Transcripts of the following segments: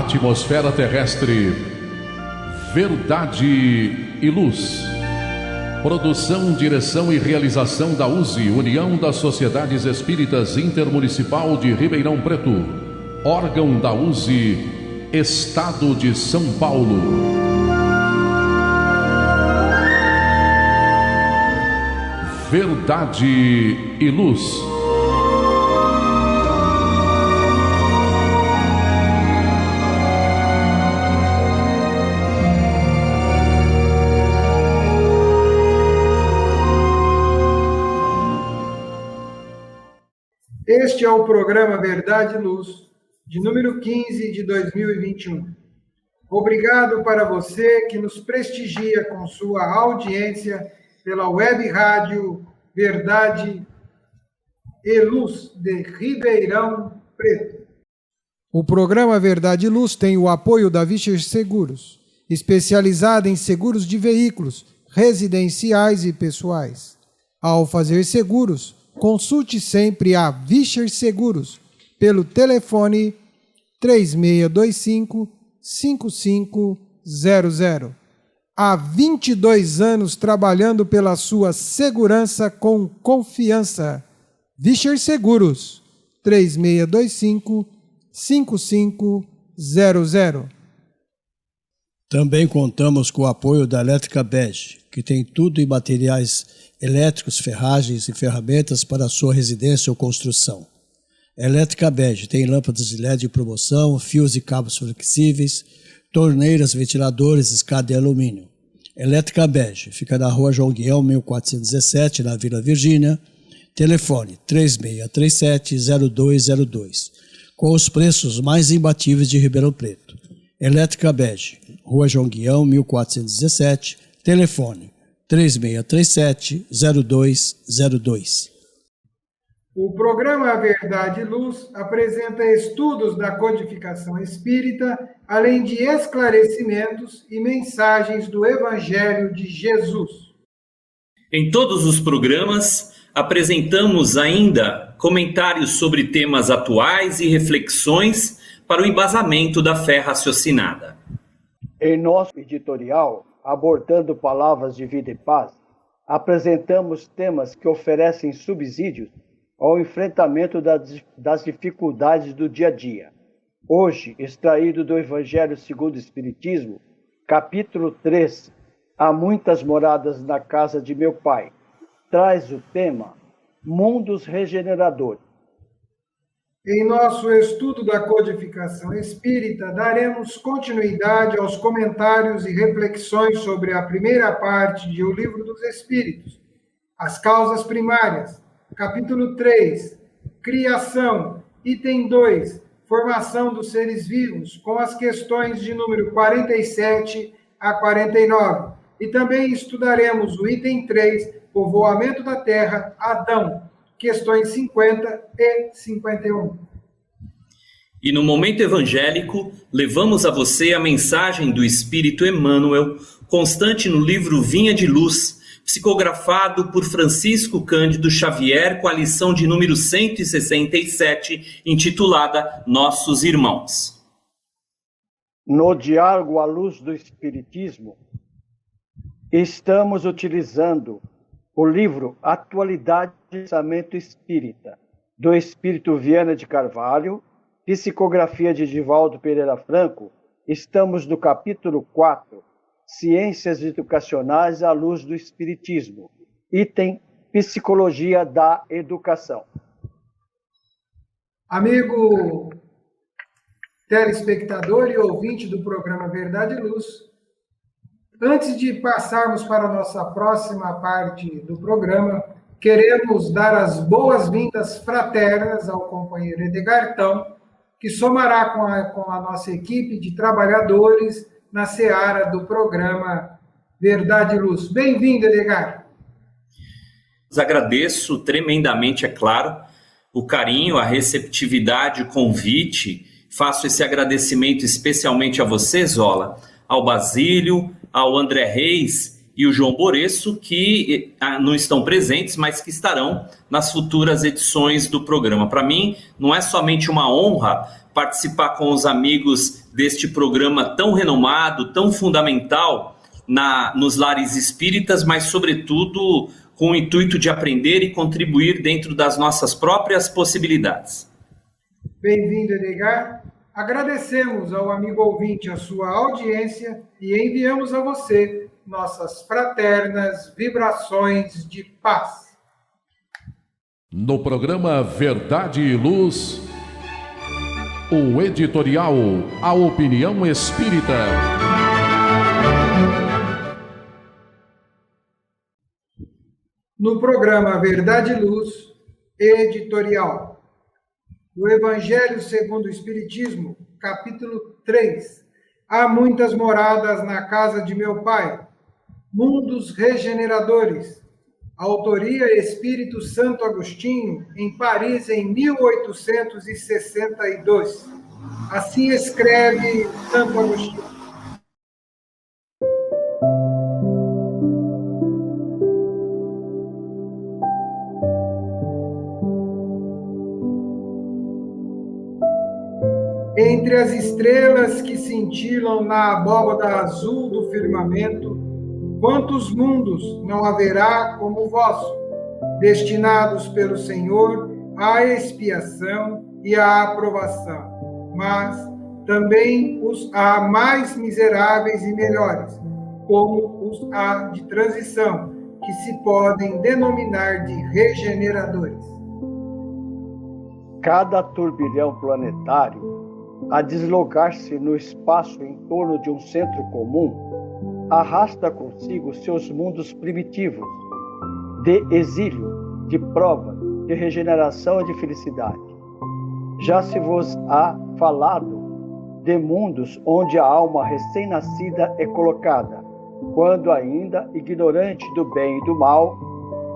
atmosfera terrestre. Verdade e Luz. Produção, direção e realização da USE, União das Sociedades Espíritas Intermunicipal de Ribeirão Preto. Órgão da USE, Estado de São Paulo. Verdade e Luz. Este é o programa Verdade e Luz, de número 15 de 2021. Obrigado para você que nos prestigia com sua audiência pela web rádio Verdade e Luz de Ribeirão Preto. O programa Verdade e Luz tem o apoio da Vischer Seguros, especializada em seguros de veículos, residenciais e pessoais. Ao fazer seguros, consulte sempre a Vischer Seguros pelo telefone 3625-5500. Há 22 anos trabalhando pela sua segurança com confiança. Vischer Seguros, 3625-5500. Também contamos com o apoio da Elétrica Bege, que tem tudo em materiais elétricos, ferragens e ferramentas para a sua residência ou construção. Elétrica Bege tem lâmpadas de LED de promoção, fios e cabos flexíveis, torneiras, ventiladores, escada de alumínio. Elétrica Bege fica na Rua João Guião, 1417, na Vila Virgínia. Telefone 3637-0202, com os preços mais imbatíveis de Ribeirão Preto. Elétrica Bege, Rua João Guião, 1417, telefone 3637-0202. O programa Verdade e Luz apresenta estudos da codificação espírita, além de esclarecimentos e mensagens do Evangelho de Jesus. Em todos os programas, apresentamos ainda comentários sobre temas atuais e reflexões para o embasamento da fé raciocinada. Em nosso editorial, abordando palavras de vida e paz, apresentamos temas que oferecem subsídios ao enfrentamento das dificuldades do dia a dia. Hoje, extraído do Evangelho segundo o Espiritismo, capítulo 3, Há muitas moradas na casa de meu Pai, traz o tema Mundos Regeneradores. Em nosso estudo da codificação espírita, daremos continuidade aos comentários e reflexões sobre a primeira parte de O Livro dos Espíritos, As Causas Primárias, capítulo 3, Criação, item 2, Formação dos Seres Vivos, com as questões de número 47 a 49. E também estudaremos o item 3, Povoamento da Terra, Adão, questões 50 e 51. E no Momento Evangélico, levamos a você a mensagem do Espírito Emmanuel, constante no livro Vinha de Luz, psicografado por Francisco Cândido Xavier, com a lição de número 167, intitulada Nossos Irmãos. No diálogo à luz do Espiritismo, estamos utilizando o livro Atualidade do Pensamento Espírita, do Espírito Viana de Carvalho, psicografia de Divaldo Pereira Franco. Estamos no capítulo 4, Ciências Educacionais à Luz do Espiritismo, item Psicologia da Educação. Amigo telespectador e ouvinte do programa Verdade e Luz, antes de passarmos para a nossa próxima parte do programa, queremos dar as boas-vindas fraternas ao companheiro Edgartão, que somará com a nossa equipe de trabalhadores na seara do programa Verdade e Luz. Bem-vindo, Edgar. Agradeço tremendamente, é claro, o carinho, a receptividade, o convite. Faço esse agradecimento especialmente a você, Zola, ao Basílio, ao André Reis e o João Boreço, que não estão presentes, mas que estarão nas futuras edições do programa. Para mim, não é somente uma honra participar com os amigos deste programa tão renomado, tão fundamental nos lares espíritas, mas sobretudo com o intuito de aprender e contribuir dentro das nossas próprias possibilidades. Bem-vindo, Edgar. Agradecemos ao amigo ouvinte a sua audiência e enviamos a você nossas fraternas vibrações de paz. No programa Verdade e Luz, o editorial A Opinião Espírita. No programa Verdade e Luz, editorial. O Evangelho segundo o Espiritismo, capítulo 3. Há muitas moradas na casa de meu Pai. Mundos regeneradores. Autoria Espírito Santo Agostinho, em Paris, em 1862. Assim escreve Santo Agostinho. Entre as estrelas que cintilam na abóbada azul do firmamento, quantos mundos não haverá como o vosso, destinados pelo Senhor à expiação e à aprovação, mas também os há mais miseráveis e melhores, como os há de transição, que se podem denominar de regeneradores. Cada turbilhão planetário, a deslocar-se no espaço em torno de um centro comum, arrasta consigo seus mundos primitivos, de exílio, de prova, de regeneração e de felicidade. Já se vos há falado de mundos onde a alma recém-nascida é colocada, quando ainda ignorante do bem e do mal,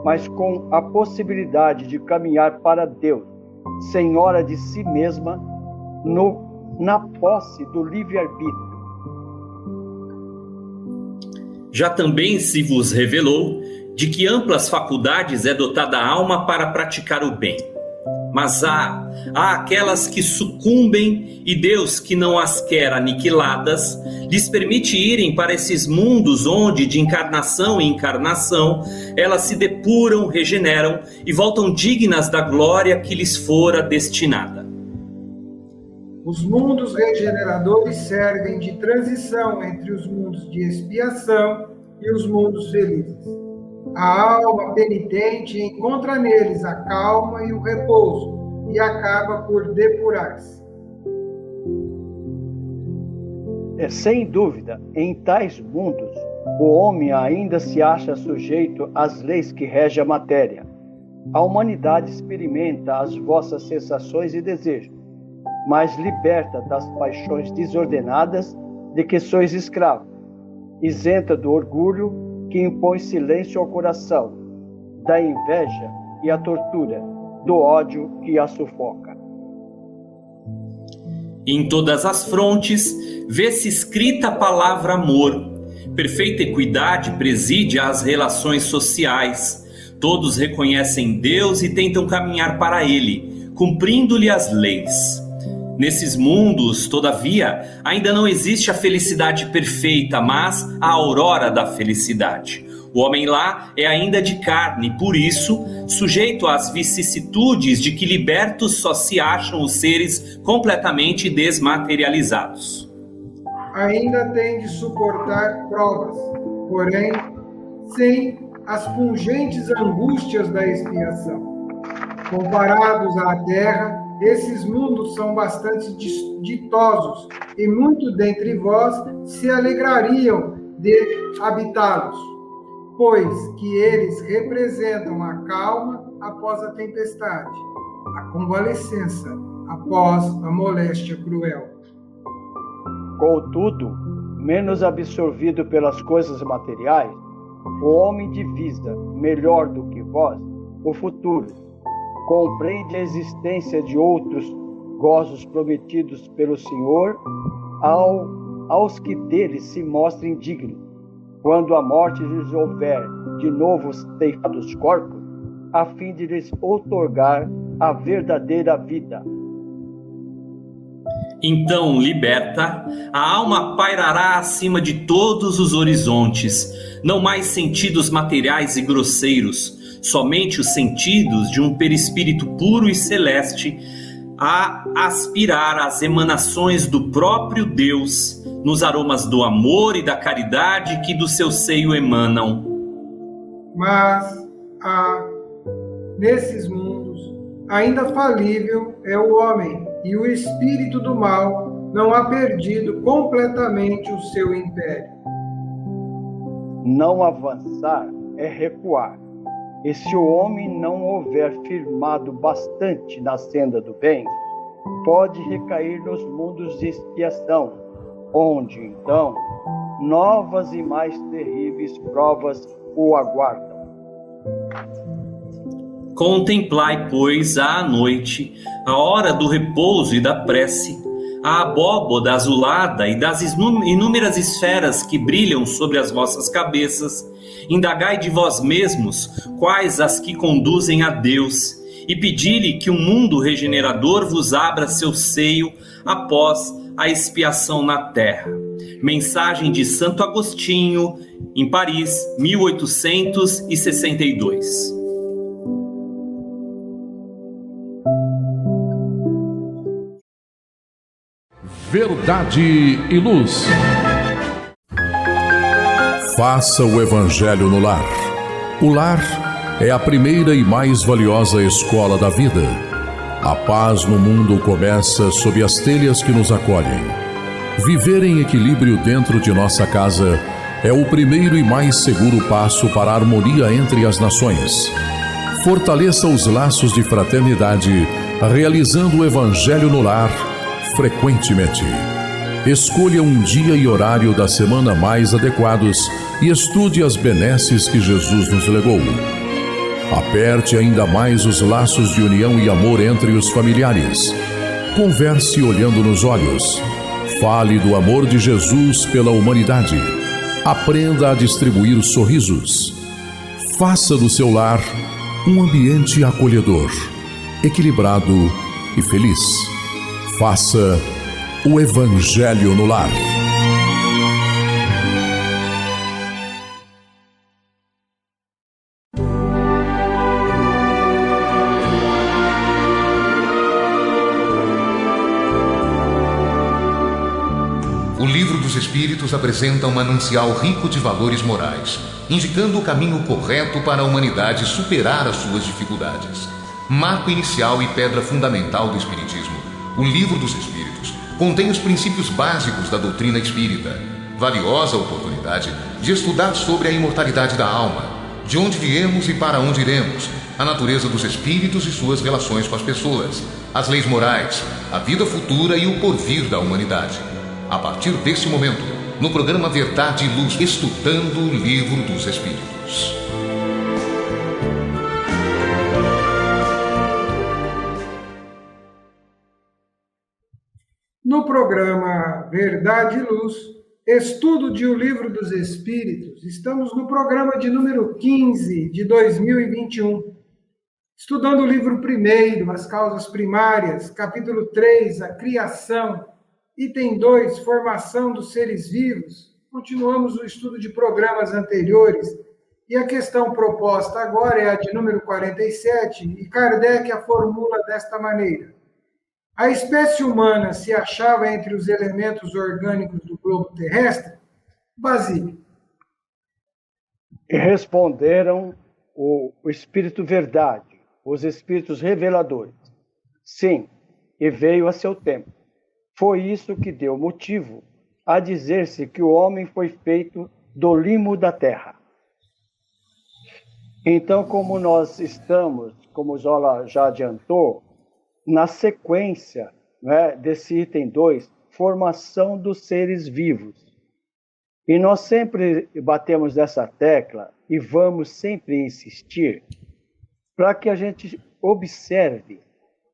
mas com a possibilidade de caminhar para Deus, senhora de si mesma, na posse do livre-arbítrio. Já também se vos revelou de que amplas faculdades é dotada a alma para praticar o bem. Mas há aquelas que sucumbem e Deus, que não as quer aniquiladas, lhes permite irem para esses mundos onde, de encarnação em encarnação, elas se depuram, regeneram e voltam dignas da glória que lhes fora destinada. Os mundos regeneradores servem de transição entre os mundos de expiação e os mundos felizes. A alma penitente encontra neles a calma e o repouso e acaba por depurar-se. Sem dúvida, em tais mundos, o homem ainda se acha sujeito às leis que regem a matéria. A humanidade experimenta as vossas sensações e desejos, mas liberta das paixões desordenadas de que sois escravo, isenta do orgulho que impõe silêncio ao coração, da inveja e a tortura, do ódio que a sufoca. Em todas as frontes, vê-se escrita a palavra amor. Perfeita equidade preside às relações sociais. Todos reconhecem Deus e tentam caminhar para Ele, cumprindo-lhe as leis. Nesses mundos, todavia, ainda não existe a felicidade perfeita, mas a aurora da felicidade. O homem lá é ainda de carne, por isso, sujeito às vicissitudes de que libertos só se acham os seres completamente desmaterializados. Ainda tem de suportar provas, porém, sem as pungentes angústias da expiação. Comparados à terra, esses mundos são bastante ditosos, e muito dentre vós se alegrariam de habitá-los, pois que eles representam a calma após a tempestade, a convalescença após a moléstia cruel. Contudo, menos absorvido pelas coisas materiais, o homem divisa, melhor do que vós, o futuro. Compreende a existência de outros gozos prometidos pelo Senhor aos que deles se mostrem dignos, quando a morte lhes houver de novo ceifado os corpos, a fim de lhes outorgar a verdadeira vida. Então, liberta, a alma pairará acima de todos os horizontes, não mais sentidos materiais e grosseiros, somente os sentidos de um perispírito puro e celeste, a aspirar às emanações do próprio Deus, nos aromas do amor e da caridade que do seu seio emanam. Mas nesses mundos, ainda falível é o homem, e o espírito do mal não ha perdido completamente o seu império. Não avançar é recuar. E se o homem não houver firmado bastante na senda do bem, pode recair nos mundos de expiação, onde, então, novas e mais terríveis provas o aguardam. Contemplai, pois, à noite, a hora do repouso e da prece, a abóboda azulada e das inúmeras esferas que brilham sobre as vossas cabeças. Indagai de vós mesmos quais as que conduzem a Deus, e pedi-lhe que o mundo regenerador vos abra seu seio após a expiação na terra. Mensagem de Santo Agostinho, em Paris, 1862. Verdade e Luz. Faça o Evangelho no lar. O lar é a primeira e mais valiosa escola da vida. A paz no mundo começa sob as telhas que nos acolhem. Viver em equilíbrio dentro de nossa casa é o primeiro e mais seguro passo para a harmonia entre as nações. Fortaleça os laços de fraternidade, realizando o Evangelho no lar frequentemente. Escolha um dia e horário da semana mais adequados e estude as benesses que Jesus nos legou. Aperte ainda mais os laços de união e amor entre os familiares. Converse olhando nos olhos. Fale do amor de Jesus pela humanidade. Aprenda a distribuir sorrisos. Faça do seu lar um ambiente acolhedor, equilibrado e feliz. Faça o Evangelho no lar. O Livro dos Espíritos apresenta um manancial rico de valores morais, indicando o caminho correto para a humanidade superar as suas dificuldades. Marco inicial e pedra fundamental do Espiritismo, o Livro dos Espíritos contém os princípios básicos da doutrina espírita, valiosa oportunidade de estudar sobre a imortalidade da alma, de onde viemos e para onde iremos, a natureza dos espíritos e suas relações com as pessoas, as leis morais, a vida futura e o porvir da humanidade. A partir desse momento, no programa Verdade e Luz, estudando o Livro dos Espíritos. No programa Verdade e Luz, estudo de O Livro dos Espíritos, estamos no programa de número 15 de 2021, estudando o livro 1, As Causas Primárias, capítulo 3, A Criação, item 2, Formação dos Seres Vivos. Continuamos o estudo de programas anteriores e a questão proposta agora é a de número 47 e Kardec a formula desta maneira. A espécie humana se achava entre os elementos orgânicos do globo terrestre? Basílio. E responderam o Espírito Verdade, os Espíritos Reveladores. Sim, e veio a seu tempo. Foi isso que deu motivo a dizer-se que o homem foi feito do limo da terra. Então, como nós estamos, como Zola já adiantou, na sequência, né, desse item 2, formação dos seres vivos. E nós sempre batemos nessa tecla e vamos sempre insistir para que a gente observe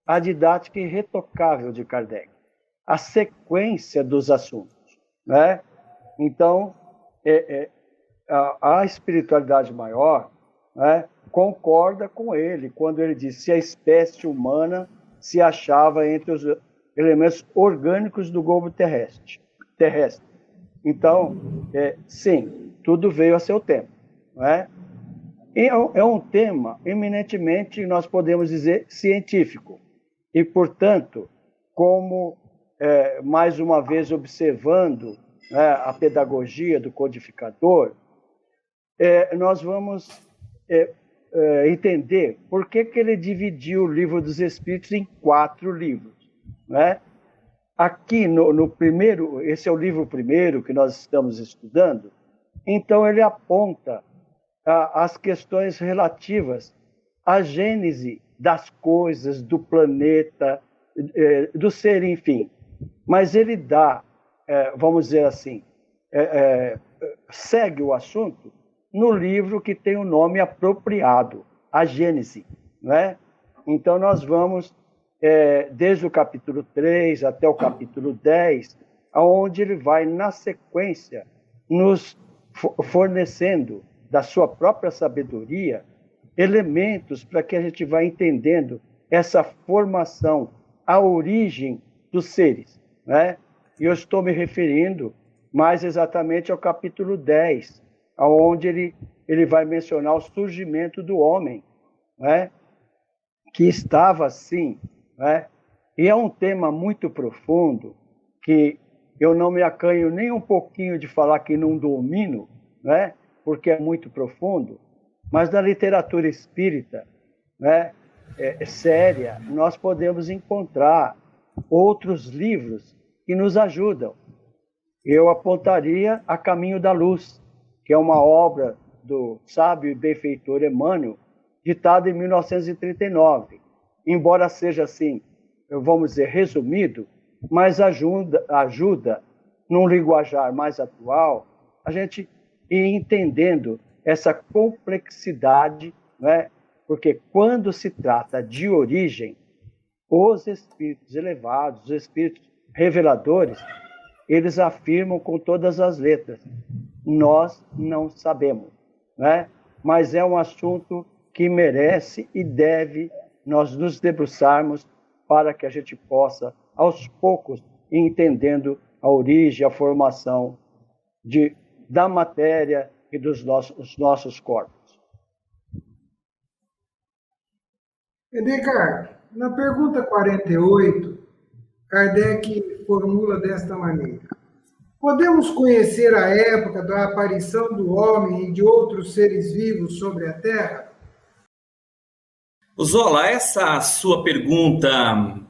a didática irretocável de Kardec, a sequência dos assuntos, né? Então, a espiritualidade maior, né, concorda com ele quando ele diz se a espécie humana se achava entre elementos orgânicos do globo terrestre. Então, sim, tudo veio a seu tempo, não é? É um tema eminentemente, nós podemos dizer, científico. E, portanto, como, mais uma vez, observando, né, a pedagogia do codificador, nós vamos entender por que ele dividiu o Livro dos Espíritos em 4 livros. Né? Aqui, no primeiro, esse é o livro primeiro que nós estamos estudando, então ele aponta as questões relativas à gênese das coisas, do planeta, do ser, enfim. Mas ele dá, vamos dizer assim, segue o assunto no livro que tem o nome apropriado, a Gênese. Né? Então, nós vamos, desde o capítulo 3 até o capítulo 10, onde ele vai, na sequência, nos fornecendo, da sua própria sabedoria, elementos para que a gente vá entendendo essa formação, a origem dos seres. Né? E eu estou me referindo mais exatamente ao capítulo 10, onde ele vai mencionar o surgimento do homem, né? Que estava assim. Né? E é um tema muito profundo, que eu não me acanho nem um pouquinho de falar que não domino, né? Porque é muito profundo, mas na literatura espírita, né, séria, nós podemos encontrar outros livros que nos ajudam. Eu apontaria A Caminho da Luz, que é uma obra do sábio e benfeitor Emmanuel, ditada em 1939. Embora seja assim, vamos dizer, resumido, mas ajuda num linguajar mais atual, a gente ir entendendo essa complexidade, né? Porque quando se trata de origem, os espíritos elevados, os espíritos reveladores, eles afirmam com todas as letras: nós não sabemos, né? Mas é um assunto que merece e deve nós nos debruçarmos para que a gente possa, aos poucos, ir entendendo a origem, a formação da matéria e dos nossos corpos. Edgar, na pergunta 48, Kardec formula desta maneira: podemos conhecer a época da aparição do homem e de outros seres vivos sobre a Terra? Zola, essa sua pergunta,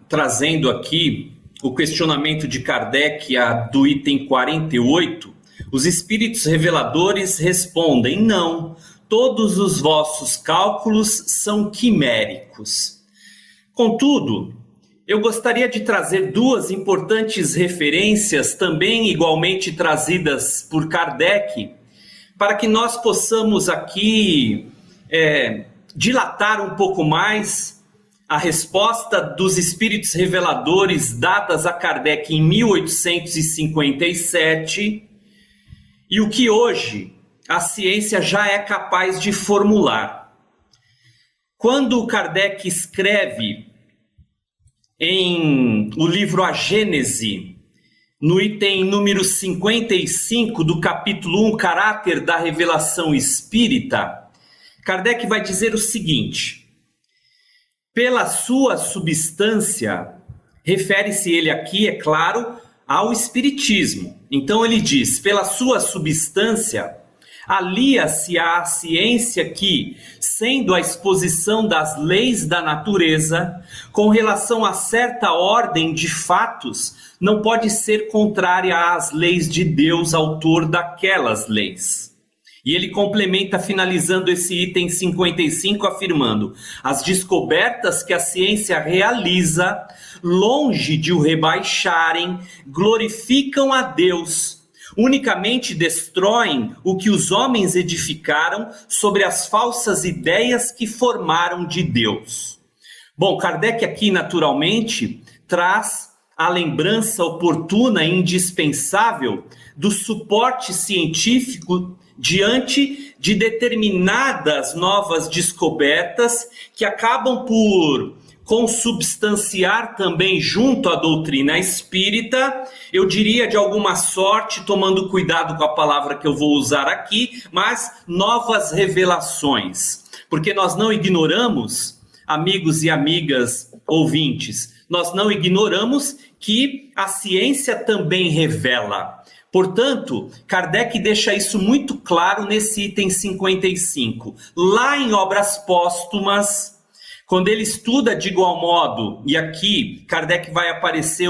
trazendo aqui o questionamento de Kardec do item 48, os espíritos reveladores respondem: não, todos os vossos cálculos são quiméricos. Contudo, eu gostaria de trazer 2 importantes referências, também igualmente trazidas por Kardec, para que nós possamos aqui dilatar um pouco mais a resposta dos espíritos reveladores dadas a Kardec em 1857 e o que hoje a ciência já é capaz de formular. Quando Kardec escreve em o livro A Gênese, no item número 55 do capítulo 1, Caráter da Revelação Espírita, Kardec vai dizer o seguinte: pela sua substância, refere-se ele aqui, é claro, ao Espiritismo. Então ele diz: pela sua substância, alia-se à ciência que, sendo a exposição das leis da natureza, com relação a certa ordem de fatos, não pode ser contrária às leis de Deus, autor daquelas leis. E ele complementa, finalizando esse item 55, afirmando: as descobertas que a ciência realiza, longe de o rebaixarem, glorificam a Deus, unicamente destroem o que os homens edificaram sobre as falsas ideias que formaram de Deus. Bom, Kardec aqui naturalmente traz a lembrança oportuna e indispensável do suporte científico diante de determinadas novas descobertas que acabam por consubstanciar também junto à doutrina espírita, eu diria de alguma sorte, tomando cuidado com a palavra que eu vou usar aqui, mas novas revelações. Porque nós não ignoramos, amigos e amigas ouvintes, nós não ignoramos que a ciência também revela. Portanto, Kardec deixa isso muito claro nesse item 55. Lá em Obras Póstumas, quando ele estuda de igual modo, e aqui Kardec vai aparecer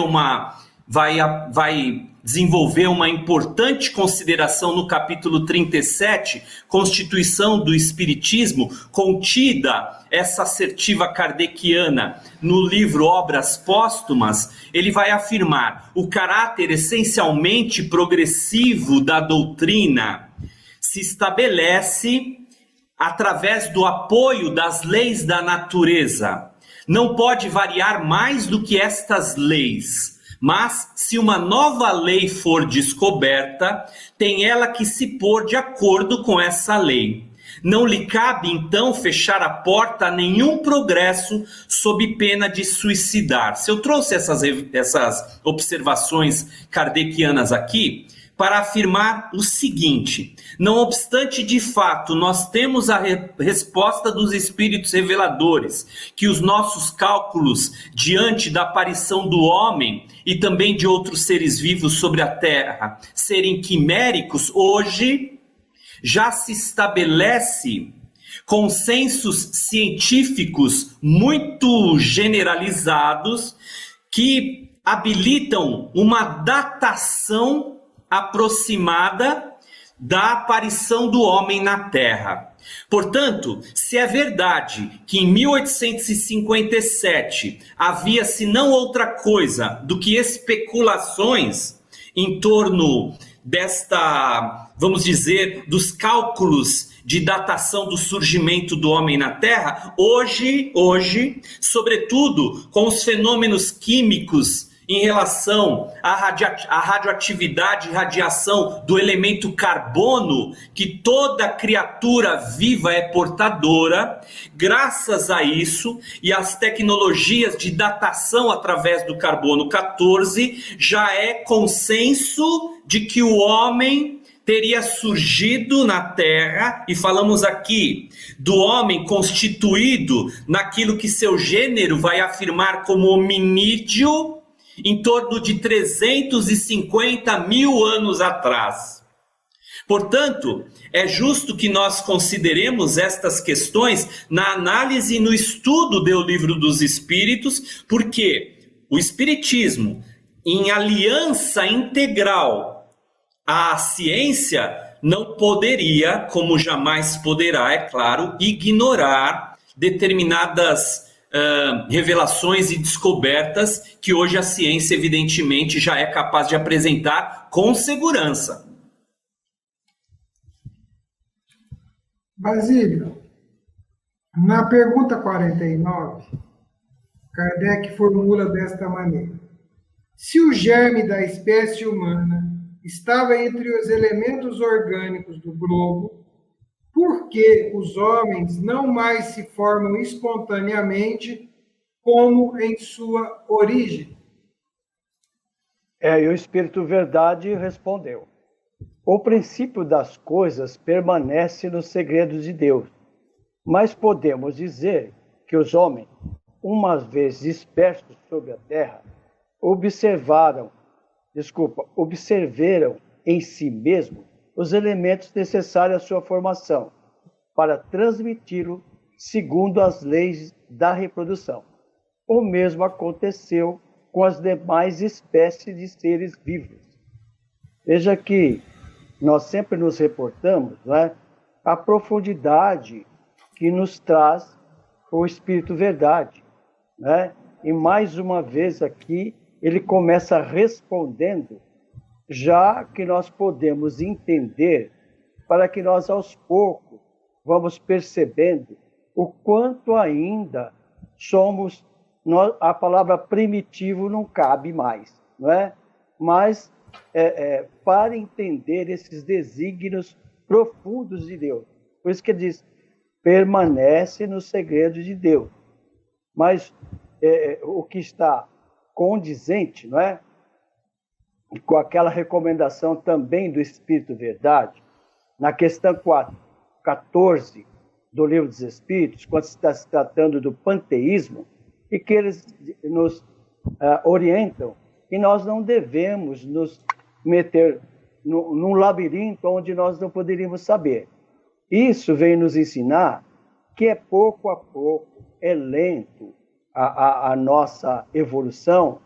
vai desenvolver uma importante consideração no capítulo 37, Constituição do Espiritismo, contida essa assertiva kardeciana no livro Obras Póstumas, ele vai afirmar: o caráter essencialmente progressivo da doutrina se estabelece através do apoio das leis da natureza. Não pode variar mais do que estas leis. Mas, se uma nova lei for descoberta, tem ela que se pôr de acordo com essa lei. Não lhe cabe, então, fechar a porta a nenhum progresso sob pena de suicidar-se. Eu trouxe essas observações kardecianas aqui para afirmar o seguinte: não obstante, de fato, nós temos a resposta dos espíritos reveladores, que os nossos cálculos diante da aparição do homem e também de outros seres vivos sobre a Terra serem quiméricos, hoje já se estabelece consensos científicos muito generalizados que habilitam uma datação aproximada da aparição do homem na Terra. Portanto, se é verdade que em 1857 havia-se não outra coisa do que especulações em torno desta, vamos dizer, dos cálculos de datação do surgimento do homem na Terra, hoje, sobretudo com os fenômenos químicos em relação à radioatividade e radiação do elemento carbono, que toda criatura viva é portadora, graças a isso e às tecnologias de datação através do carbono 14, já é consenso de que o homem teria surgido na Terra, e falamos aqui do homem constituído naquilo que seu gênero vai afirmar como hominídeo, em torno de 350 mil anos atrás. Portanto, é justo que nós consideremos estas questões na análise e no estudo do Livro dos Espíritos, porque o Espiritismo, em aliança integral à ciência, não poderia, como jamais poderá, é claro, ignorar determinadas revelações e descobertas que hoje a ciência, evidentemente, já é capaz de apresentar com segurança. Basílio, na pergunta 49, Kardec formula desta maneira: se o germe da espécie humana estava entre os elementos orgânicos do globo, por que os homens não mais se formam espontaneamente como em sua origem? E o Espírito Verdade respondeu: o princípio das coisas permanece nos segredos de Deus, mas podemos dizer que os homens, uma vez dispersos sobre a terra, observaram em si mesmos os elementos necessários à sua formação, para transmiti-lo segundo as leis da reprodução. O mesmo aconteceu com as demais espécies de seres vivos. Veja que nós sempre nos reportamos, a profundidade que nos traz o Espírito Verdade. E mais uma vez aqui, ele começa respondendo, já que nós podemos entender, para que nós aos poucos vamos percebendo o quanto ainda somos, a palavra primitivo não cabe mais, mas para entender esses desígnios profundos de Deus. Por isso que ele diz, permanece no segredo de Deus. Mas o que está condizente, não é? Com aquela recomendação também do Espírito Verdade, na questão 14 do Livro dos Espíritos, quando se está se tratando do panteísmo, e que eles nos orientam que nós não devemos nos meter num labirinto onde nós não poderíamos saber. Isso vem nos ensinar que é pouco a pouco, é lento a nossa evolução,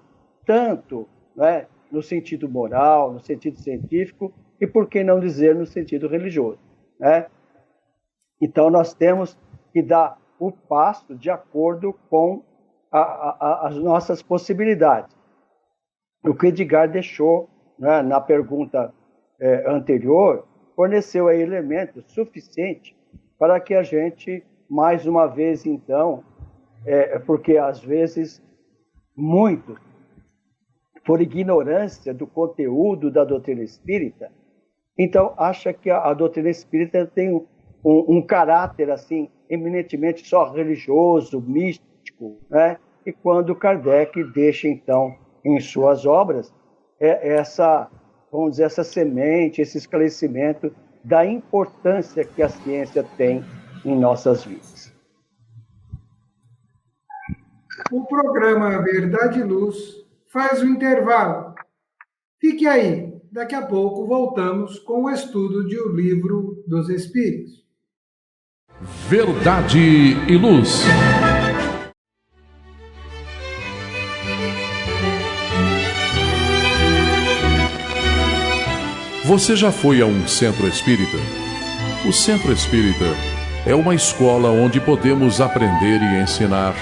tanto, né, no sentido moral, no sentido científico e, por que não dizer, no sentido religioso, né? Então, nós temos que dar o passo de acordo com as nossas possibilidades. O que Edgar deixou, né, na pergunta anterior, forneceu aí elementos suficientes para que a gente, mais uma vez, então, porque às vezes, muito, por ignorância do conteúdo da doutrina espírita, então acha que a doutrina espírita tem um caráter assim eminentemente só religioso, místico, né? E quando Kardec deixa então em suas obras essa, vamos dizer, essa semente, esse esclarecimento da importância que a ciência tem em nossas vidas. O programa Verdade e Luz faz um intervalo. Fique aí, daqui a pouco voltamos com o estudo de O Livro dos Espíritos. Verdade e Luz. Você já foi a um centro espírita? O centro espírita é uma escola onde podemos aprender e ensinar,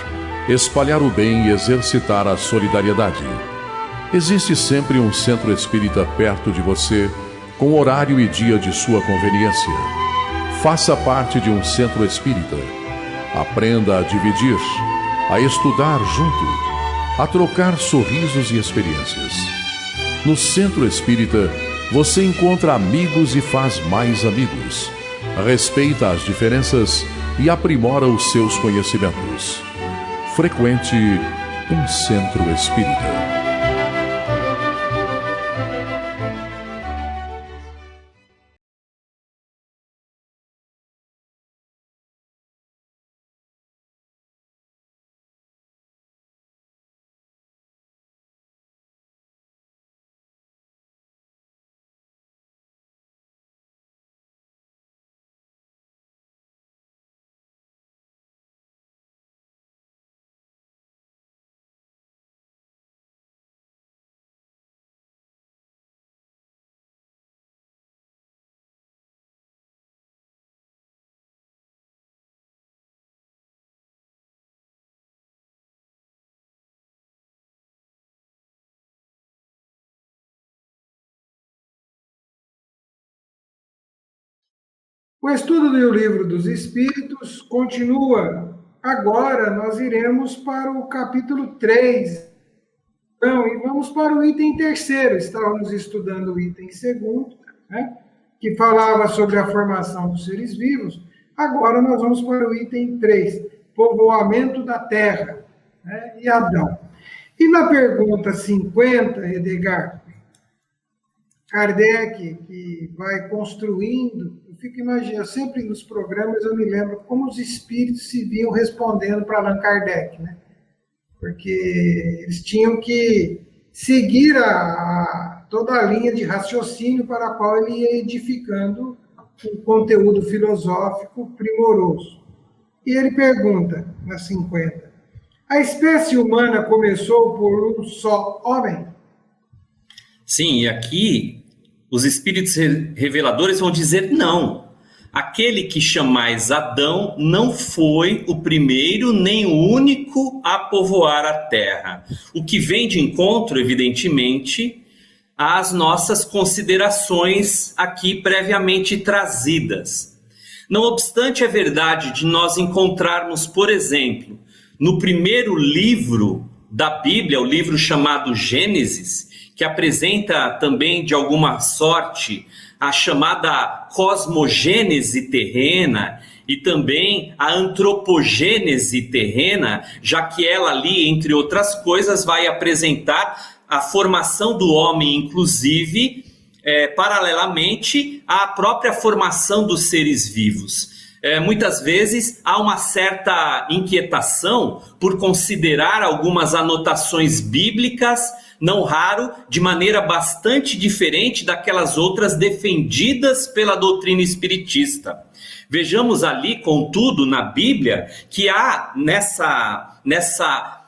espalhar o bem e exercitar a solidariedade. Existe sempre um centro espírita perto de você, com horário e dia de sua conveniência. Faça parte de um centro espírita. Aprenda a dividir, a estudar junto, a trocar sorrisos e experiências. No centro espírita, você encontra amigos e faz mais amigos. Respeita as diferenças e aprimora os seus conhecimentos. Frequente um centro espírita. O estudo do Livro dos Espíritos continua. Agora nós iremos para o capítulo 3. Então, e vamos para o item 3º. Estávamos estudando o item 2º, né, que falava sobre a formação dos seres vivos. Agora nós vamos para o item 3, povoamento da Terra, né, e Adão. E na pergunta 50, Edgar, Kardec, que vai construindo, eu fico imaginando, sempre nos programas eu me lembro como os espíritos se viam respondendo para Allan Kardec, né? Porque eles tinham que seguir toda a linha de raciocínio para a qual ele ia edificando um conteúdo filosófico primoroso. E ele pergunta, na 50, a espécie humana começou por um só homem? Sim, e aqui os espíritos reveladores vão dizer não. Aquele que chamais Adão não foi o primeiro nem o único a povoar a terra. O que vem de encontro, evidentemente, às nossas considerações aqui previamente trazidas. Não obstante a verdade de nós encontrarmos, por exemplo, no primeiro livro da Bíblia, o livro chamado Gênesis, que apresenta também, de alguma sorte, a chamada cosmogênese terrena e também a antropogênese terrena, já que ela ali, entre outras coisas, vai apresentar a formação do homem, inclusive, paralelamente à própria formação dos seres vivos. Muitas vezes há uma certa inquietação por considerar algumas anotações bíblicas, não raro, de maneira bastante diferente daquelas outras defendidas pela doutrina espiritista. Vejamos ali, contudo, na Bíblia, que há nessa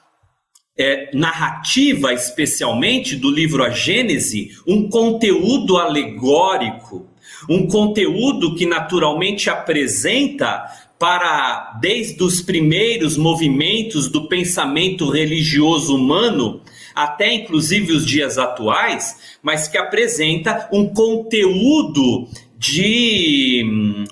narrativa, especialmente do livro A Gênese, um conteúdo alegórico, um conteúdo que naturalmente apresenta desde os primeiros movimentos do pensamento religioso humano, até inclusive os dias atuais, mas que apresenta um conteúdo de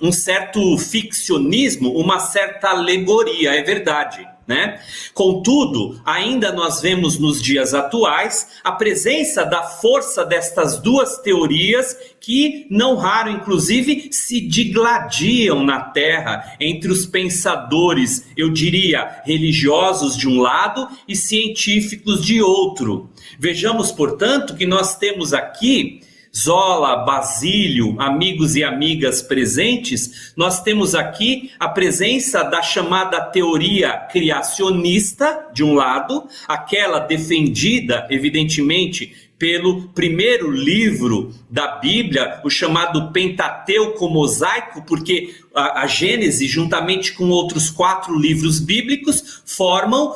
um certo ficcionismo, uma certa alegoria, é verdade, né? Contudo, ainda nós vemos nos dias atuais a presença da força destas duas teorias que, não raro, inclusive, se digladiam na Terra entre os pensadores, eu diria, religiosos de um lado e científicos de outro. Vejamos, portanto, que nós temos aqui Zola, Basílio, amigos e amigas presentes, nós temos aqui a presença da chamada teoria criacionista, de um lado, aquela defendida, evidentemente, pelo primeiro livro da Bíblia, o chamado Pentateuco Mosaico, porque a Gênese, juntamente com outros 4 livros bíblicos, formam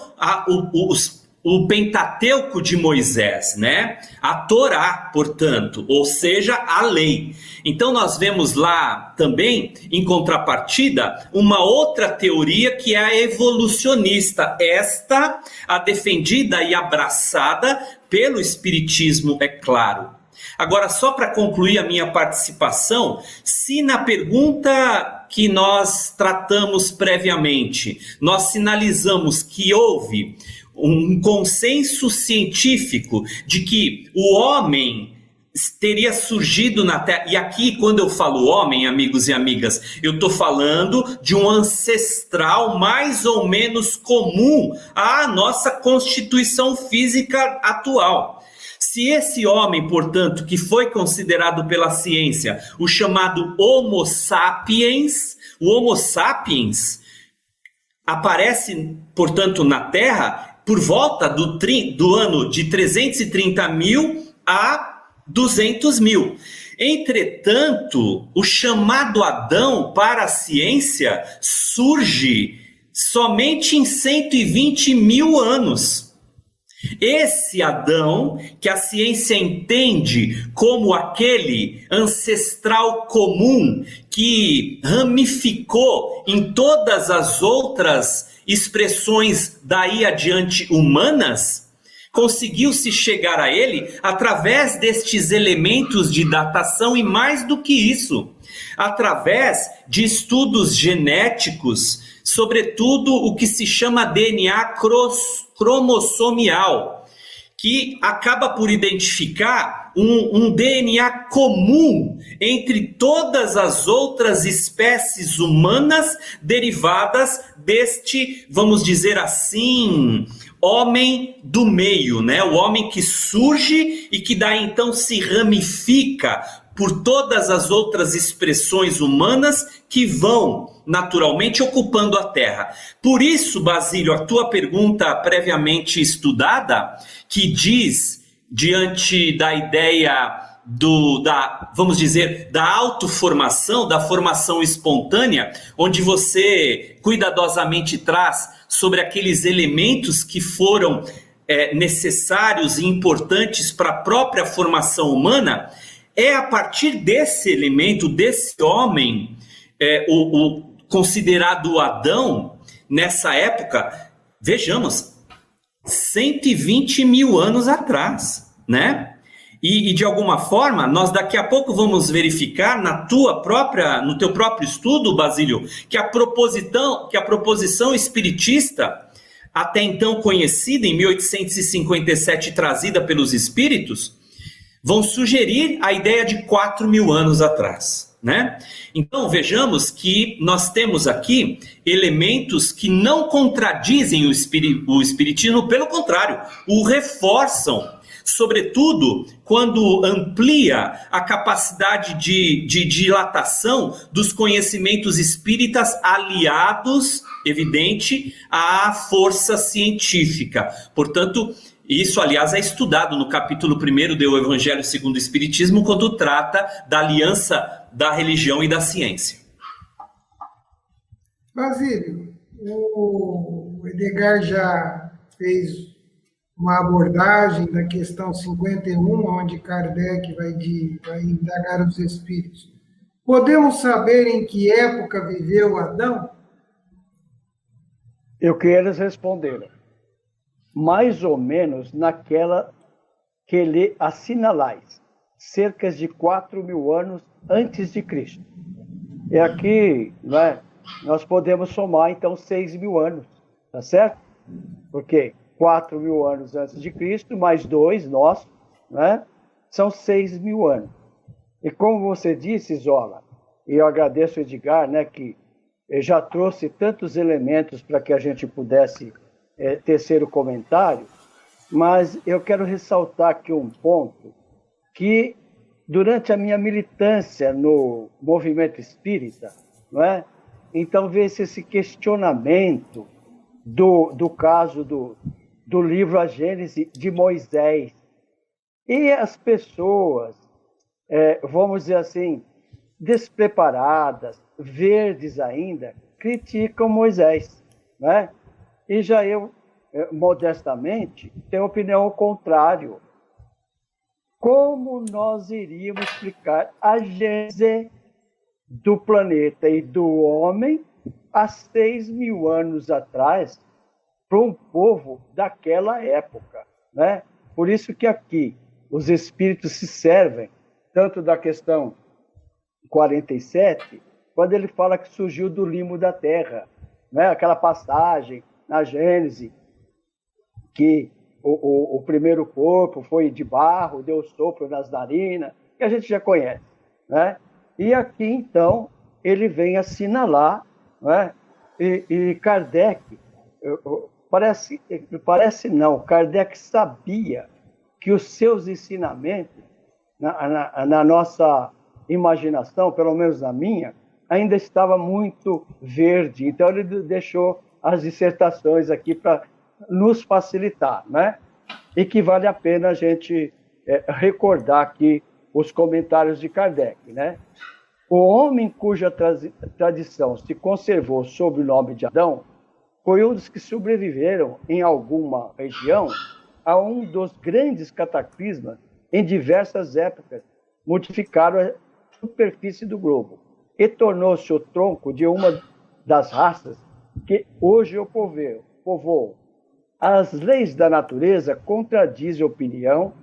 o Pentateuco de Moisés, né? A Torá, portanto, ou seja, a lei. Então nós vemos lá também, em contrapartida, uma outra teoria que é a evolucionista, esta a defendida e abraçada pelo Espiritismo, é claro. Agora, só para concluir a minha participação, se na pergunta que nós tratamos previamente, nós sinalizamos que houve um consenso científico de que o homem teria surgido na Terra, e aqui quando eu falo homem, amigos e amigas, eu estou falando de um ancestral mais ou menos comum à nossa constituição física atual. Se esse homem, portanto, que foi considerado pela ciência o chamado Homo sapiens, o Homo sapiens aparece, portanto, na Terra por volta do ano de 330 mil a 200 mil. Entretanto, o chamado Adão para a ciência surge somente em 120 mil anos. Esse Adão, que a ciência entende como aquele ancestral comum que ramificou em todas as outras expressões daí adiante humanas, conseguiu-se chegar a ele através destes elementos de datação e, mais do que isso, através de estudos genéticos, sobretudo o que se chama DNA cromossomial, que acaba por identificar um DNA comum entre todas as outras espécies humanas derivadas deste, vamos dizer assim, homem do meio, né? O homem que surge e que daí então se ramifica por todas as outras expressões humanas que vão naturalmente ocupando a Terra. Por isso, Basílio, a tua pergunta previamente estudada, que diz, diante da ideia vamos dizer, da autoformação, da formação espontânea, onde você cuidadosamente traz sobre aqueles elementos que foram necessários e importantes para a própria formação humana, é a partir desse elemento, desse homem, o considerado Adão, nessa época, vejamos, 120 mil anos atrás, né? E de alguma forma, nós daqui a pouco vamos verificar no teu próprio estudo, Basílio, que a proposição espiritista, até então conhecida em 1857, trazida pelos espíritos, vão sugerir a ideia de 4.000 anos atrás, né? Então vejamos que nós temos aqui elementos que não contradizem o espiritismo, pelo contrário, o reforçam, sobretudo quando amplia a capacidade de dilatação dos conhecimentos espíritas aliados, evidente, à força científica. Portanto, isso, aliás, é estudado no capítulo 1º do Evangelho segundo o Espiritismo, quando trata da aliança da religião e da ciência. Basílio, o Edgar já fez uma abordagem da questão 51, onde Kardec vai indagar os espíritos. Podemos saber em que época viveu Adão? Eu quero responder. Mais ou menos naquela que lhe assinalais, cerca de 4.000 anos antes de Cristo. E aqui, não é, nós podemos somar, então, 6.000 anos, tá certo? Porque 4.000 anos antes de Cristo, mais 2, nós, né, são 6.000 anos. E como você disse, Zola, e eu agradeço o Edgar, né, que já trouxe tantos elementos para que a gente pudesse tecer o comentário, mas eu quero ressaltar aqui um ponto que, durante a minha militância no movimento espírita, não é? Então vê-se esse questionamento do caso do livro A Gênese de Moisés. E as pessoas, vamos dizer assim, despreparadas, verdes ainda, criticam Moisés, né? E já eu, modestamente, tenho opinião ao contrário. Como nós iríamos explicar a gênese do planeta e do homem há 6.000 anos atrás para um povo daquela época, né? Por isso que aqui os espíritos se servem tanto da questão 47, quando ele fala que surgiu do limo da terra, né? Aquela passagem na Gênese, que o primeiro corpo foi de barro, deu sopro nas narinas, que a gente já conhece, né? E aqui, então, ele vem assinalar, né? E Kardec, Kardec sabia que os seus ensinamentos, na nossa imaginação, pelo menos na minha, ainda estava muito verde. Então, ele deixou as dissertações aqui para nos facilitar, né? E que vale a pena a gente recordar aqui os comentários de Kardec, né? O homem cuja tradição se conservou sob o nome de Adão foi um dos que sobreviveram em alguma região a um dos grandes cataclismas em diversas épocas, modificaram a superfície do globo e tornou-se o tronco de uma das raças que hoje o povoam. As leis da natureza contradizem a opinião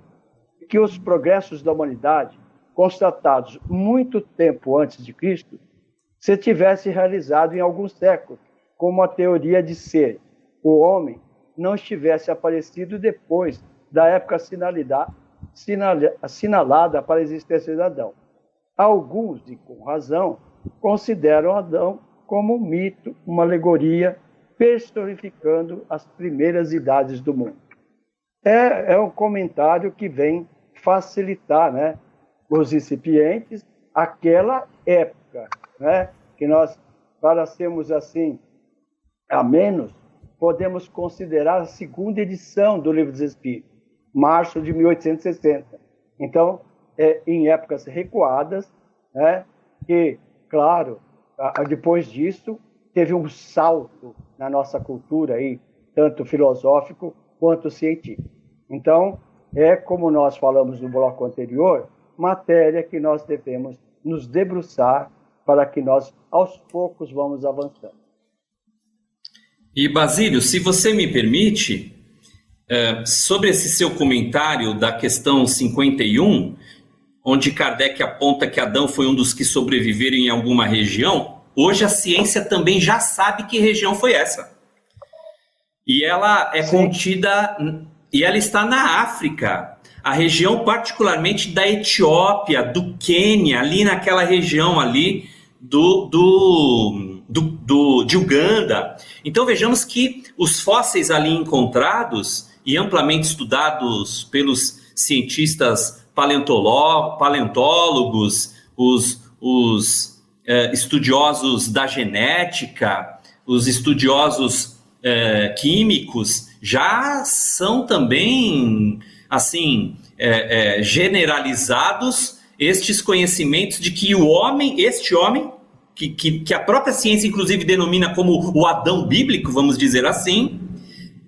que os progressos da humanidade, constatados muito tempo antes de Cristo, se tivesse realizado em alguns séculos, como a teoria de ser o homem não estivesse aparecido depois da época assinalada para a existência de Adão. Alguns, e com razão, consideram Adão como um mito, uma alegoria, personificando as primeiras idades do mundo. É um comentário que vem facilitar, né, os recipientes aquela época, né, que nós, para sermos assim, a menos, podemos considerar a segunda edição do Livro dos Espíritos, março de 1860. Então, em épocas recuadas, né, que, claro, depois disso, teve um salto na nossa cultura, aí, tanto filosófico quanto científico. Então, como nós falamos no bloco anterior, matéria que nós devemos nos debruçar para que nós, aos poucos, vamos avançando. E, Basílio, se você me permite, sobre esse seu comentário da questão 51, onde Kardec aponta que Adão foi um dos que sobreviveram em alguma região, hoje a ciência também já sabe que região foi essa. E ela é contida, e ela está na África, a região particularmente da Etiópia, do Quênia, ali naquela região ali de Uganda. Então vejamos que os fósseis ali encontrados e amplamente estudados pelos cientistas paleontólogos, os estudiosos da genética, os estudiosos químicos, já são também assim generalizados estes conhecimentos de que este homem, que a própria ciência inclusive denomina como o Adão bíblico, vamos dizer assim,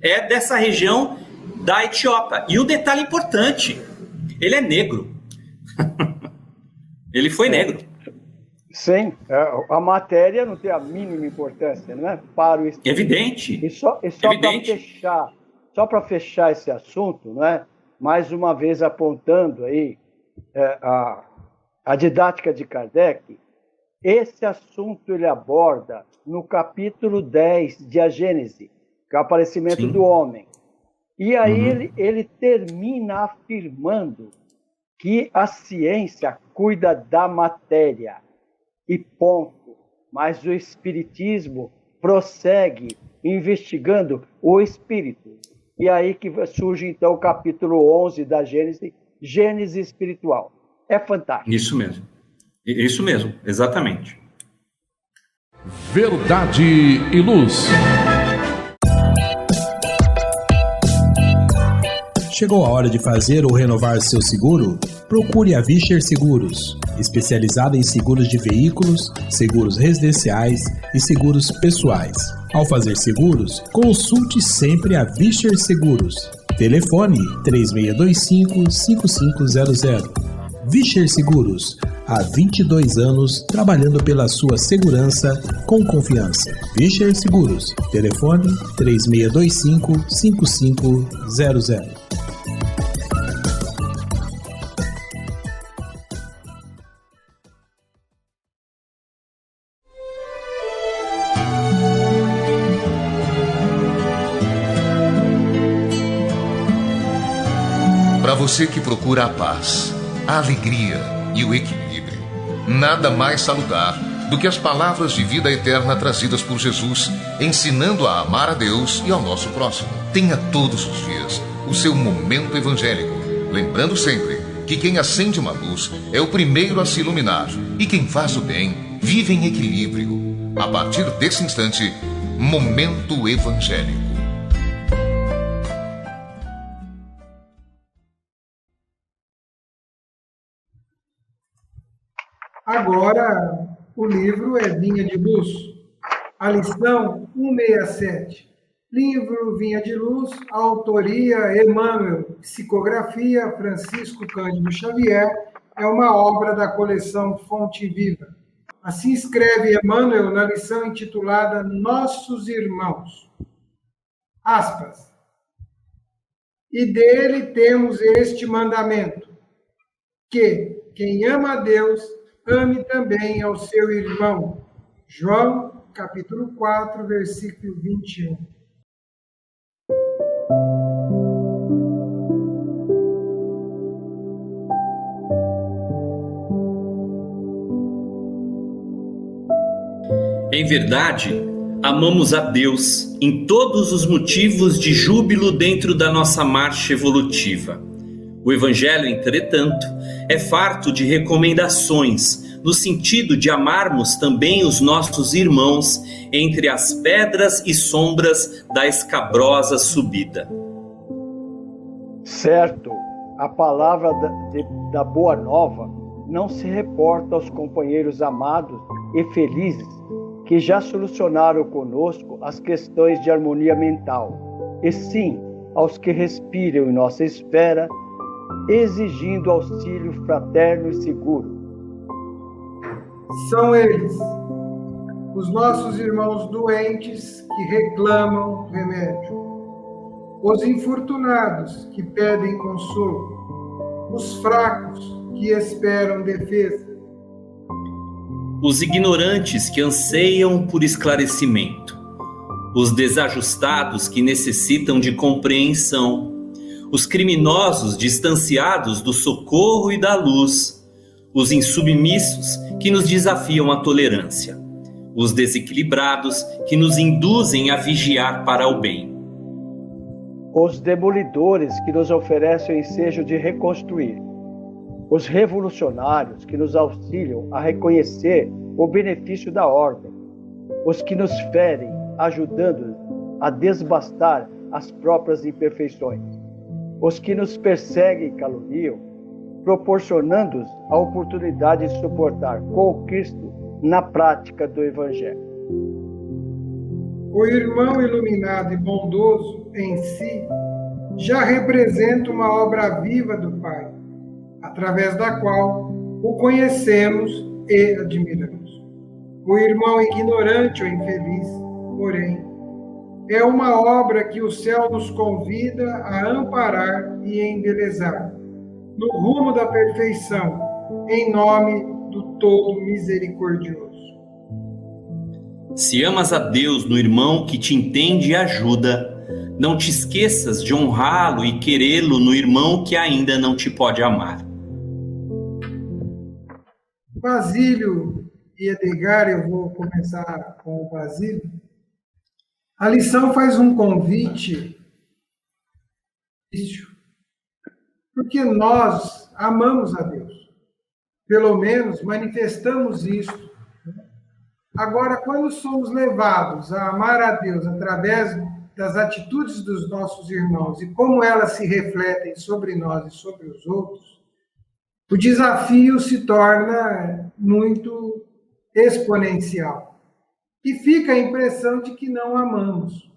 é dessa região da Etiópia. E o detalhe importante, ele é negro. Ele foi negro. Sim, a matéria não tem a mínima importância, não é? Para o espírito. Evidente. E só para fechar esse assunto, não é? Mais uma vez apontando aí a didática de Kardec, esse assunto ele aborda no capítulo 10 de A Gênese, que é o aparecimento do homem. E aí ele termina afirmando que a ciência cuida da matéria. E ponto. Mas o espiritismo prossegue investigando o espírito. E aí que surge, então, o capítulo 11 da Gênese, Gênese espiritual. É fantástico. Isso mesmo, exatamente. Verdade e Luz. Chegou a hora de fazer ou renovar seu seguro? Procure a Vischer Seguros, especializada em seguros de veículos, seguros residenciais e seguros pessoais. Ao fazer seguros, consulte sempre a Vischer Seguros. Telefone 3625-5500. Vischer Seguros, há 22 anos trabalhando pela sua segurança com confiança. Vischer Seguros, telefone 3625-5500. Para você que procura a paz, a alegria e o equilíbrio, nada mais salutar do que as palavras de vida eterna trazidas por Jesus, ensinando a amar a Deus e ao nosso próximo. Tenha todos os dias o seu momento evangélico, lembrando sempre que quem acende uma luz é o primeiro a se iluminar e quem faz o bem vive em equilíbrio. A partir desse instante, Momento Evangélico. Agora, o livro é Vinha de Luz, a lição 167. Livro Vinha de Luz, autoria Emmanuel, psicografia Francisco Cândido Xavier, é uma obra da coleção Fonte Viva. Assim escreve Emmanuel na lição intitulada Nossos Irmãos. Aspas. E dele temos este mandamento, que quem ama a Deus, ame também ao seu irmão. João, capítulo 4, versículo 21. Em verdade, amamos a Deus em todos os motivos de júbilo dentro da nossa marcha evolutiva. O Evangelho, entretanto, é farto de recomendações, no sentido de amarmos também os nossos irmãos entre as pedras e sombras da escabrosa subida. Certo, a palavra da Boa Nova não se reporta aos companheiros amados e felizes que já solucionaram conosco as questões de harmonia mental, e sim aos que respiram em nossa esfera, exigindo auxílio fraterno e seguro. São eles, os nossos irmãos doentes que reclamam remédio, os infortunados que pedem consolo, os fracos que esperam defesa, os ignorantes que anseiam por esclarecimento, os desajustados que necessitam de compreensão, os criminosos distanciados do socorro e da luz, os insubmissos que nos desafiam à tolerância, os desequilibrados que nos induzem a vigiar para o bem, os demolidores que nos oferecem o ensejo de reconstruir, os revolucionários que nos auxiliam a reconhecer o benefício da ordem, os que nos ferem, ajudando-nos a desbastar as próprias imperfeições, os que nos perseguem e caluniam, proporcionando-nos a oportunidade de suportar com Cristo na prática do Evangelho. O irmão iluminado e bondoso em si já representa uma obra viva do Pai, através da qual o conhecemos e admiramos. O irmão ignorante ou infeliz, porém, é uma obra que o céu nos convida a amparar e embelezar, no rumo da perfeição, em nome do Todo Misericordioso. Se amas a Deus no irmão que te entende e ajuda, não te esqueças de honrá-lo e querê-lo no irmão que ainda não te pode amar. Basílio e Edgar, eu vou começar com o Basílio. A lição faz um convite, porque nós amamos a Deus. Pelo menos manifestamos isso. Agora, quando somos levados a amar a Deus através das atitudes dos nossos irmãos e como elas se refletem sobre nós e sobre os outros, o desafio se torna muito exponencial. E fica a impressão de que não amamos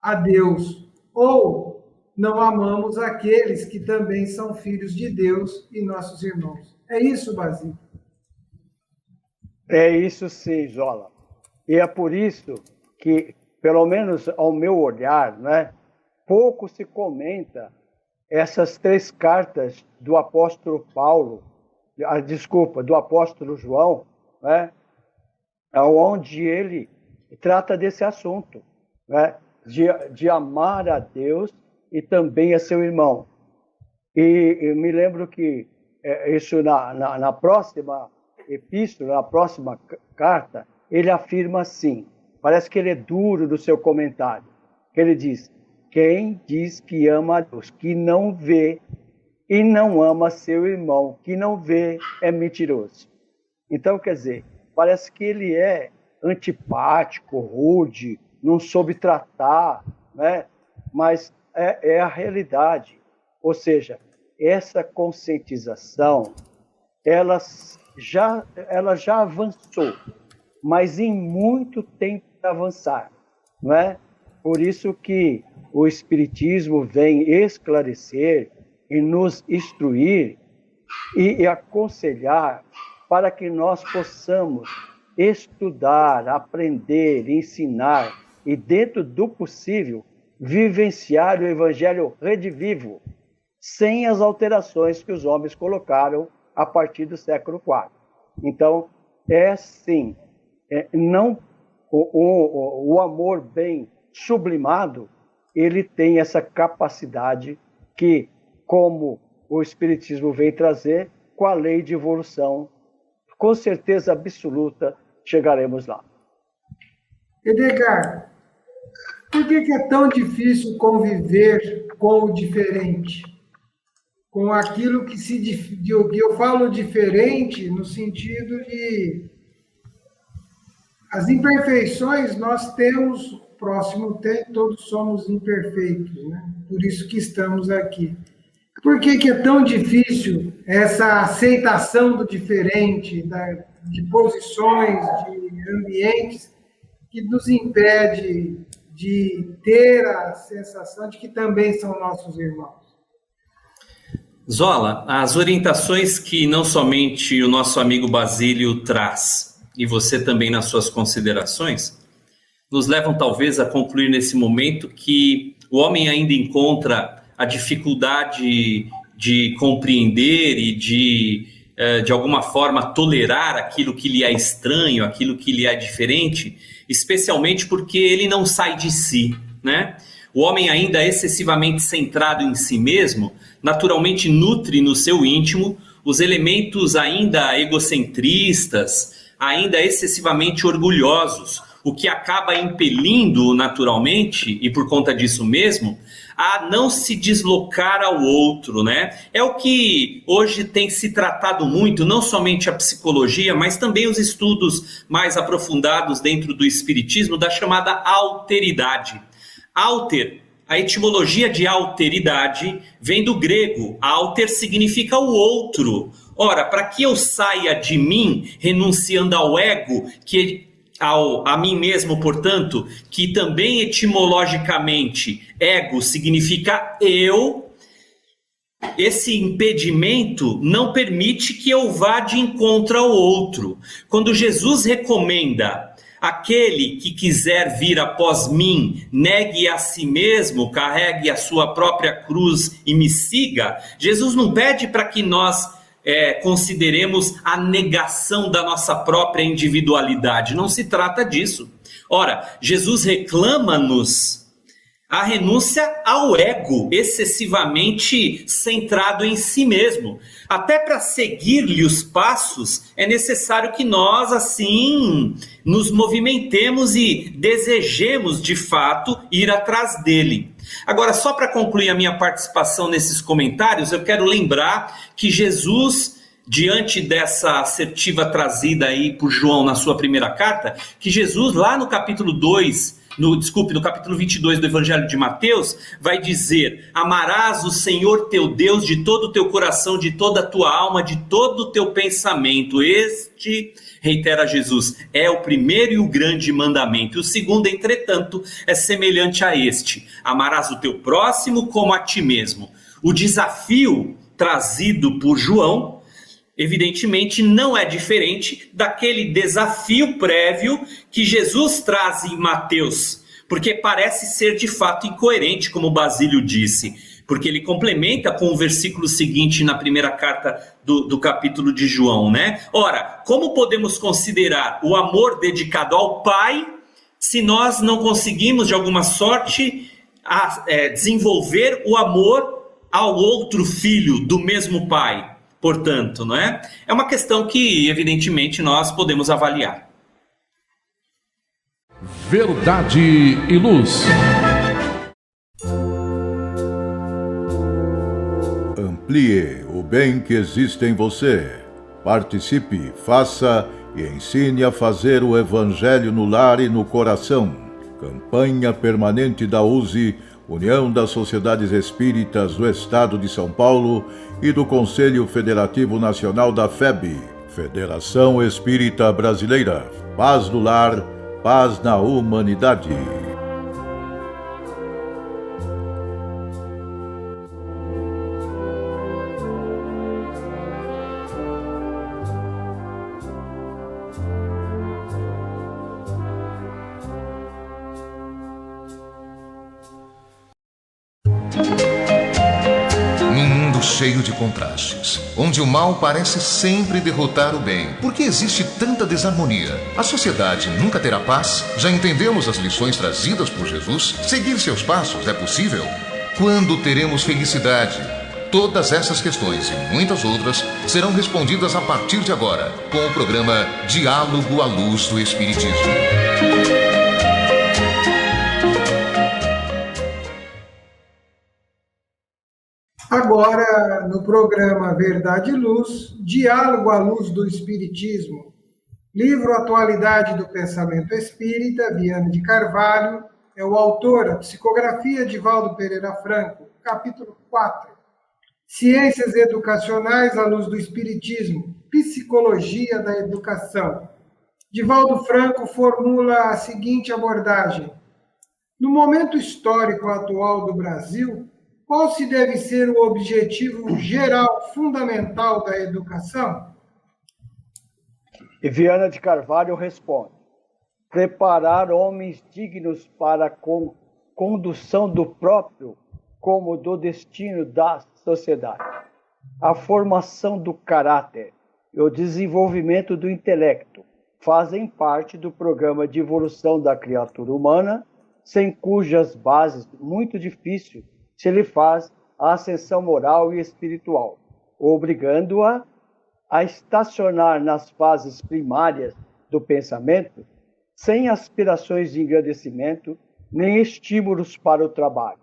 a Deus ou não amamos aqueles que também são filhos de Deus e nossos irmãos. É isso, Basílio? É isso sim, Zola. E é por isso que, pelo menos ao meu olhar, né, pouco se comenta essas 3 cartas do apóstolo Paulo, do apóstolo João, né, onde ele trata desse assunto, né, de amar a Deus e também a seu irmão. E eu me lembro que isso na próxima epístola, na próxima carta, ele afirma assim, parece que ele é duro no seu comentário, que ele diz: quem diz que ama a Deus, que não vê, e não ama seu irmão, que não vê, é mentiroso. Então, quer dizer, parece que ele é antipático, rude, não soube tratar, né? Mas é a realidade. Ou seja, essa conscientização, ela já avançou, mas em muito tempo para avançar, não é? Por isso que o Espiritismo vem esclarecer e nos instruir e aconselhar para que nós possamos estudar, aprender, ensinar e, dentro do possível, vivenciar o Evangelho redivivo, sem as alterações que os homens colocaram a partir do século IV. Então, sim, não o amor bem sublimado, ele tem essa capacidade que, como o Espiritismo vem trazer, com a lei de evolução, com certeza absoluta, chegaremos lá. Edgar, por que é tão difícil conviver com o diferente? Com aquilo que eu falo diferente no sentido de as imperfeições nós temos, o próximo tempo todos somos imperfeitos, né? Por isso que estamos aqui. Por que é tão difícil essa aceitação do diferente, de posições, de ambientes, que nos impede de ter a sensação de que também são nossos irmãos? Zola, as orientações que não somente o nosso amigo Basílio traz, e você também nas suas considerações, nos levam talvez a concluir nesse momento que o homem ainda encontra a dificuldade de compreender e de alguma forma tolerar aquilo que lhe é estranho, aquilo que lhe é diferente, especialmente porque ele não sai de si, né? O homem ainda excessivamente centrado em si mesmo, naturalmente nutre no seu íntimo os elementos ainda egocentristas, ainda excessivamente orgulhosos, o que acaba impelindo naturalmente, e por conta disso mesmo, a não se deslocar ao outro, né? É o que hoje tem se tratado muito, não somente a psicologia, mas também os estudos mais aprofundados dentro do espiritismo, da chamada alteridade. Alter, a etimologia de alteridade vem do grego. Alter significa o outro. Ora, para que eu saia de mim, renunciando ao ego, a mim mesmo, portanto, que também etimologicamente ego significa eu, esse impedimento não permite que eu vá de encontro ao outro. Quando Jesus recomenda: aquele que quiser vir após mim, negue a si mesmo, carregue a sua própria cruz e me siga, Jesus não pede para que nós consideremos a negação da nossa própria individualidade. Não se trata disso. Ora, Jesus reclama-nos a renúncia ao ego, excessivamente centrado em si mesmo. Até para seguir-lhe os passos, é necessário que nós, assim, nos movimentemos e desejemos, de fato, ir atrás dele. Agora, só para concluir a minha participação nesses comentários, eu quero lembrar que Jesus, diante dessa assertiva trazida aí por João na sua primeira carta, que Jesus, lá no capítulo 2, no capítulo 22 do Evangelho de Mateus, vai dizer: amarás o Senhor teu Deus de todo o teu coração, de toda a tua alma, de todo o teu pensamento. Este, reitera Jesus, é o primeiro e o grande mandamento. O segundo, entretanto, é semelhante a este: amarás o teu próximo como a ti mesmo. O desafio trazido por João, evidentemente, não é diferente daquele desafio prévio que Jesus traz em Mateus, porque parece ser de fato incoerente, como Basílio disse, porque ele complementa com o versículo seguinte na primeira carta do capítulo de João, né? Ora, como podemos considerar o amor dedicado ao Pai se nós não conseguimos, de alguma sorte, desenvolver o amor ao outro filho do mesmo Pai? Portanto, não é? É uma questão que, evidentemente, nós podemos avaliar. Verdade e Luz. Amplie o bem que existe em você. Participe, faça e ensine a fazer o Evangelho no lar e no coração. Campanha permanente da USE, União das Sociedades Espíritas do Estado de São Paulo e do Conselho Federativo Nacional da FEB, Federação Espírita Brasileira. Paz no lar, paz na humanidade. Cheio de contrastes, onde o mal parece sempre derrotar o bem. Por que existe tanta desarmonia? A sociedade nunca terá paz? Já entendemos as lições trazidas por Jesus? Seguir seus passos é possível? Quando teremos felicidade? Todas essas questões e muitas outras serão respondidas a partir de agora, com o programa Diálogo à Luz do Espiritismo. Agora, no programa Verdade e Luz, Diálogo à Luz do Espiritismo, livro Atualidade do Pensamento Espírita, Viana de Carvalho, é o autor, a psicografia de Valdo Pereira Franco, capítulo 4, Ciências Educacionais à Luz do Espiritismo, Psicologia da Educação. Divaldo Franco formula a seguinte abordagem: no momento histórico atual do Brasil, qual se deve ser o objetivo geral, fundamental da educação? E Viana de Carvalho responde: preparar homens dignos para a condução do próprio como do destino da sociedade. A formação do caráter e o desenvolvimento do intelecto fazem parte do programa de evolução da criatura humana sem cujas bases muito difícil se lhe faz a ascensão moral e espiritual, obrigando-a a estacionar nas fases primárias do pensamento, sem aspirações de engrandecimento, nem estímulos para o trabalho.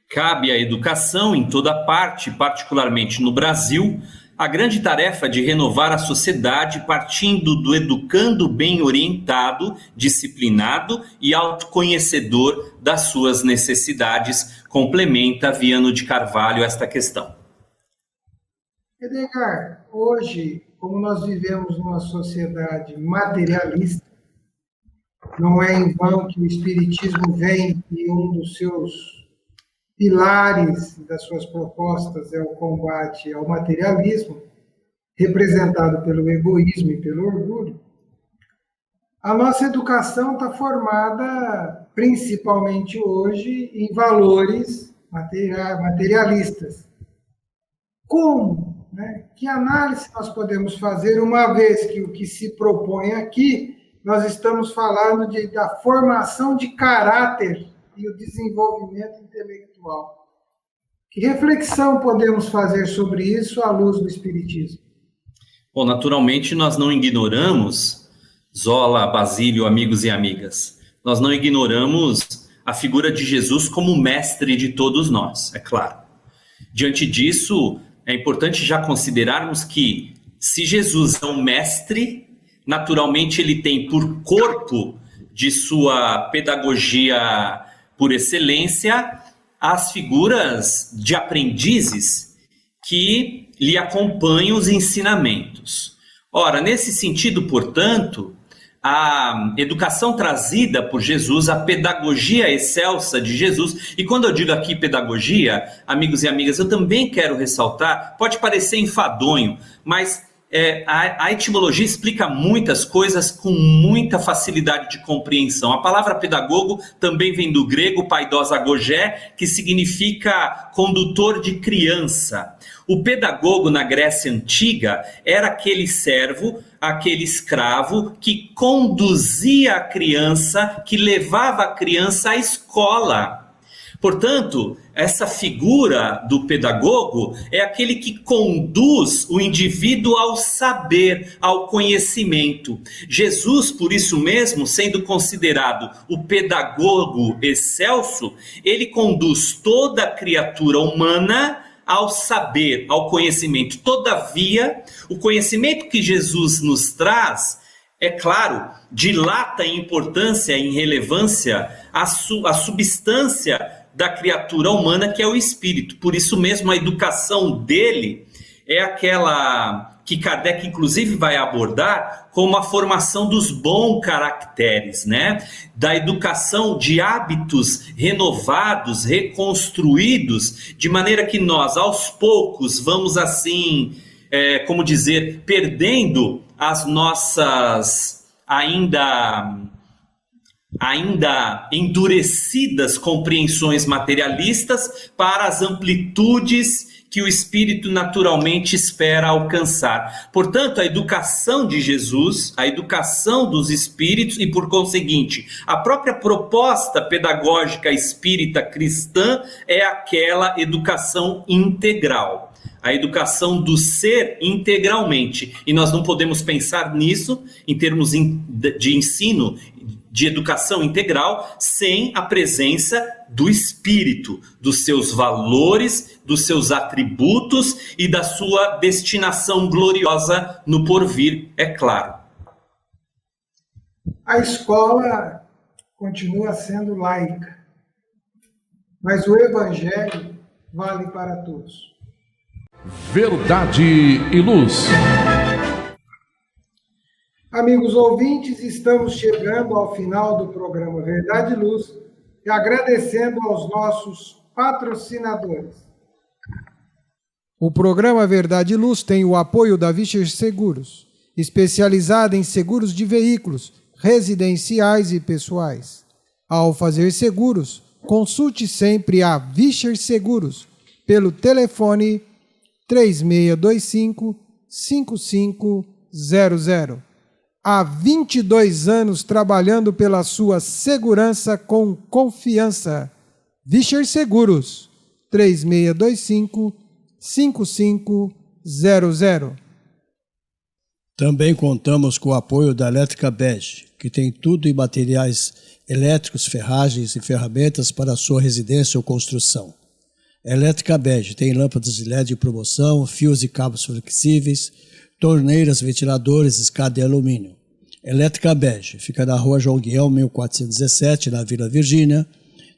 Cabe à educação em toda parte, particularmente no Brasil, a grande tarefa de renovar a sociedade partindo do educando bem orientado, disciplinado e autoconhecedor das suas necessidades, complementa Viano de Carvalho esta questão. Edgar, hoje, como nós vivemos numa sociedade materialista, não é em vão que o Espiritismo vem e um dos seus pilares das suas propostas é o combate ao materialismo, representado pelo egoísmo e pelo orgulho. A nossa educação está formada, principalmente hoje, em valores materialistas. Como? Né? Que análise nós podemos fazer, uma vez que o que se propõe aqui, nós estamos falando da formação de caráter e o desenvolvimento intelectual. Que reflexão podemos fazer sobre isso à luz do Espiritismo? Bom, naturalmente nós não ignoramos, Zola, Basílio, amigos e amigas, nós não ignoramos a figura de Jesus como mestre de todos nós, é claro. Diante disso, é importante já considerarmos que, se Jesus é um mestre, naturalmente ele tem por corpo de sua pedagogia por excelência as figuras de aprendizes que lhe acompanham os ensinamentos. Ora, nesse sentido, portanto, a educação trazida por Jesus, a pedagogia excelsa de Jesus, e quando eu digo aqui pedagogia, amigos e amigas, eu também quero ressaltar, pode parecer enfadonho, mas a etimologia explica muitas coisas com muita facilidade de compreensão. A palavra pedagogo também vem do grego paidos agogé, que significa condutor de criança. O pedagogo na Grécia Antiga era aquele servo, aquele escravo que conduzia a criança, que levava a criança à escola. Portanto, essa figura do pedagogo é aquele que conduz o indivíduo ao saber, ao conhecimento. Jesus, por isso mesmo, sendo considerado o pedagogo excelso, ele conduz toda a criatura humana ao saber, ao conhecimento. Todavia, o conhecimento que Jesus nos traz, é claro, dilata em importância, em relevância, a substância da criatura humana, que é o espírito. Por isso mesmo, a educação dele é aquela que Kardec, inclusive, vai abordar como a formação dos bons caracteres, né? Da educação de hábitos renovados, reconstruídos, de maneira que nós, aos poucos, vamos assim, perdendo as nossas ainda endurecidas compreensões materialistas para as amplitudes que o espírito naturalmente espera alcançar. Portanto, a educação de Jesus, a educação dos espíritos e, por conseguinte, a própria proposta pedagógica espírita cristã é aquela educação integral. A educação do ser integralmente. E nós não podemos pensar nisso em termos de ensino, de educação integral, sem a presença do espírito, dos seus valores, dos seus atributos e da sua destinação gloriosa no porvir, é claro. A escola continua sendo laica, mas o evangelho vale para todos. Verdade e Luz. Amigos ouvintes, estamos chegando ao final do programa Verdade e Luz e agradecendo aos nossos patrocinadores. O programa Verdade e Luz tem o apoio da Vischer Seguros, especializada em seguros de veículos, residenciais e pessoais. Ao fazer seguros, consulte sempre a Vischer Seguros pelo telefone 3625-5500. há 22 anos trabalhando pela sua segurança com confiança. Vischer Seguros, 3625-5500. Também contamos com o apoio da Elétrica Bege, que tem tudo em materiais elétricos, ferragens e ferramentas para a sua residência ou construção. Elétrica Bege tem lâmpadas de LED de promoção, fios e cabos flexíveis, torneiras, ventiladores, escada de alumínio. Elétrica Bege fica na Rua João Guião, 1417, na Vila Virgínia.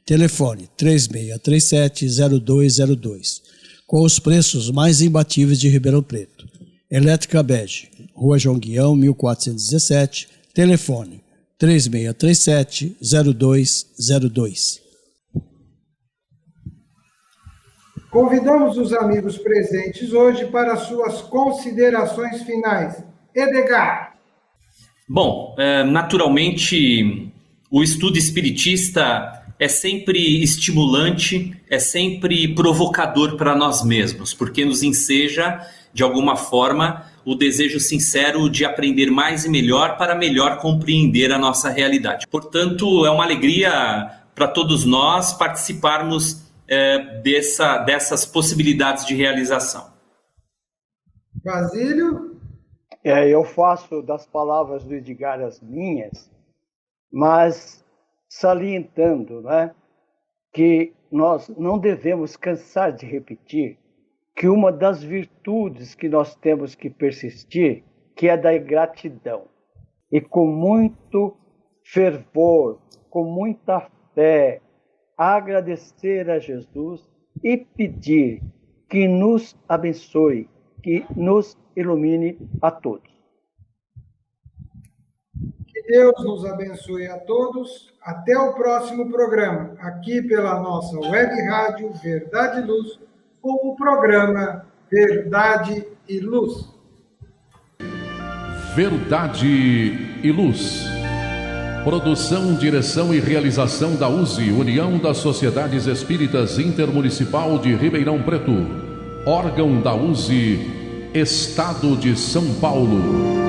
Telefone 3637-0202, com os preços mais imbatíveis de Ribeirão Preto. Elétrica Bege, Rua João Guião, 1417, telefone 3637-0202. Convidamos os amigos presentes hoje para suas considerações finais. Edgar. Bom, naturalmente, o estudo espiritista é sempre estimulante, é sempre provocador para nós mesmos, porque nos enseja, de alguma forma, o desejo sincero de aprender mais e melhor para melhor compreender a nossa realidade. Portanto, é uma alegria para todos nós participarmos dessas possibilidades de realização. Basílio? Eu faço das palavras do Edgar as minhas, mas salientando, né, que nós não devemos cansar de repetir que uma das virtudes que nós temos que persistir, que é da gratidão. E com muito fervor, com muita fé, agradecer a Jesus e pedir que nos abençoe, que nos ilumine a todos. Que Deus nos abençoe a todos. Até o próximo programa, aqui pela nossa web rádio Verdade e Luz, com o programa Verdade e Luz. Verdade e Luz. Produção, direção e realização da USE, União das Sociedades Espíritas Intermunicipal de Ribeirão Preto. Órgão da USE, Estado de São Paulo.